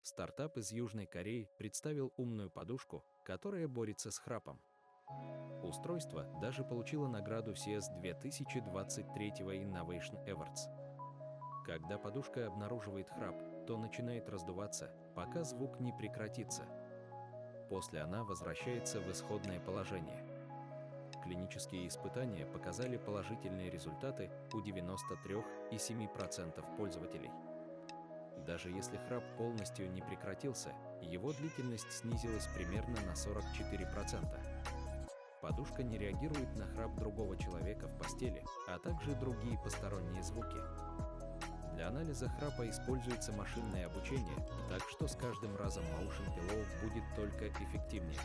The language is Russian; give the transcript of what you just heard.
Стартап из Южной Кореи представил умную подушку, которая борется с храпом. Устройство даже получило награду CS 2023 Innovation Awards. Когда подушка обнаруживает храп, то начинает раздуваться, пока звук не прекратится. После она возвращается в исходное положение. Клинические испытания показали положительные результаты у 93,7% пользователей. Даже если храп полностью не прекратился, его длительность снизилась примерно на 44%. Подушка не реагирует на храп другого человека в постели, а также другие посторонние звуки. Для анализа храпа используется машинное обучение, так что с каждым разом Motion Pillow будет только эффективнее.